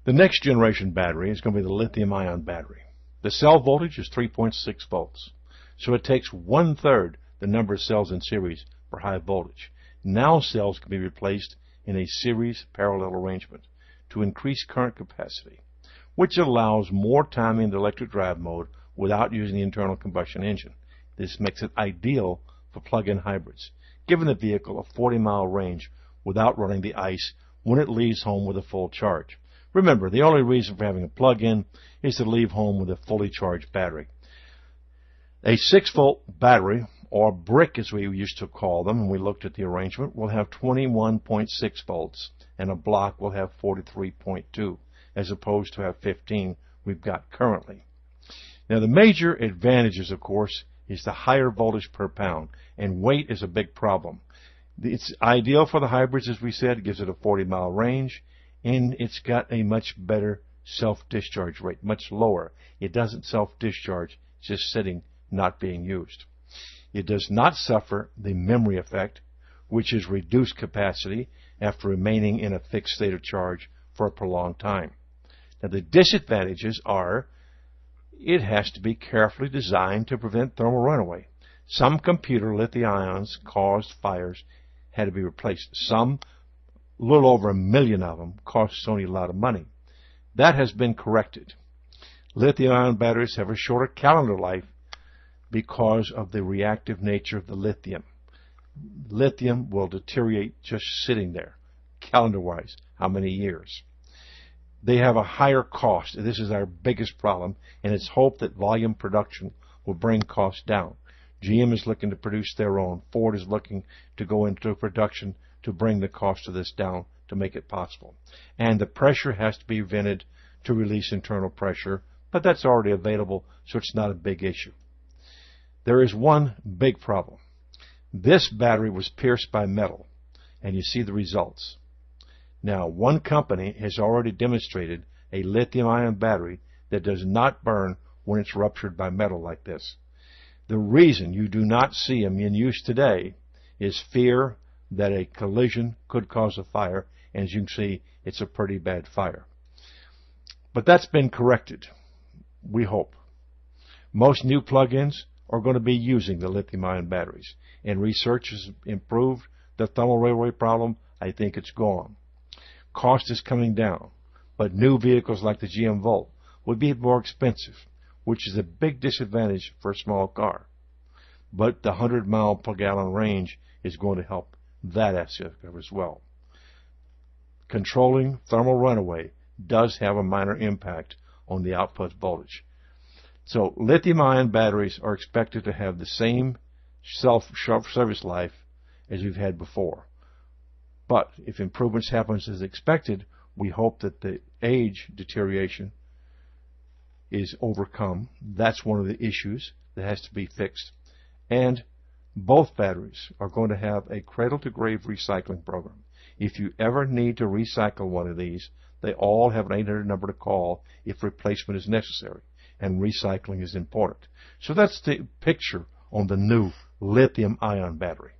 The next generation battery is going to be the lithium-ion battery. The cell voltage is 3.6 volts, so it takes 1/3 the number of cells in series for high voltage. Now cells can be replaced in a series parallel arrangement to increase current capacity, which allows more time in the electric drive mode without using the internal combustion engine. This makes it ideal for plug-in hybrids, giving the vehicle a 40-mile range without running the ice when it leaves home with a full charge. Remember, the only reason for having a plug-in is to leave home with a fully charged battery. A 6-volt battery, or brick as we used to call them when we looked at the arrangement, will have 21.6 volts, and a block will have 43.2, as opposed to have 15 we've got currently. Now, the major advantages, of course, is the higher voltage per pound, and weight is a big problem. It's ideal for the hybrids, as we said. It gives it a 40-mile range, and it's got a much better self-discharge rate, much lower. It doesn't self-discharge just sitting, not being used. It does not suffer the memory effect, which is reduced capacity after remaining in a fixed state of charge for a prolonged time. Now, the disadvantages are it has to be carefully designed to prevent thermal runaway. Some computer lithium-ions caused fires had to be replaced. Some, a little over 1 million of them, cost Sony a lot of money. That has been corrected. Lithium-ion batteries have a shorter calendar life because of the reactive nature of the lithium. Lithium will deteriorate just sitting there, calendar-wise, how many years. They have a higher cost. This is our biggest problem, and it's hoped that volume production will bring costs down. GM is looking to produce their own. Ford is looking to go into production to bring the cost of this down to make it possible. And the pressure has to be vented to release internal pressure, but that's already available, so it's not a big issue. There is one big problem. This battery was pierced by metal, and you see the results. Now, one company has already demonstrated a lithium-ion battery that does not burn when it's ruptured by metal like this. The reason you do not see them in use today is fear that a collision could cause a fire, and as you can see, it's a pretty bad fire. But that's been corrected, we hope. Most new plug-ins are going to be using the lithium-ion batteries, and research has improved the thermal runaway problem. I think it's gone. Cost is coming down, but new vehicles like the GM Volt would be more expensive, which is a big disadvantage for a small car. But the 100-mile per gallon range is going to help that aspect as well. Controlling thermal runaway does have a minor impact on the output voltage. So lithium-ion batteries are expected to have the same self-service life as we've had before. But if improvements happen as expected, we hope that the age deterioration is overcome. That's one of the issues that has to be fixed. And both batteries are going to have a cradle-to-grave recycling program. If you ever need to recycle one of these, they all have an 800 number to call if replacement is necessary, and recycling is important. So that's the picture on the new lithium-ion battery.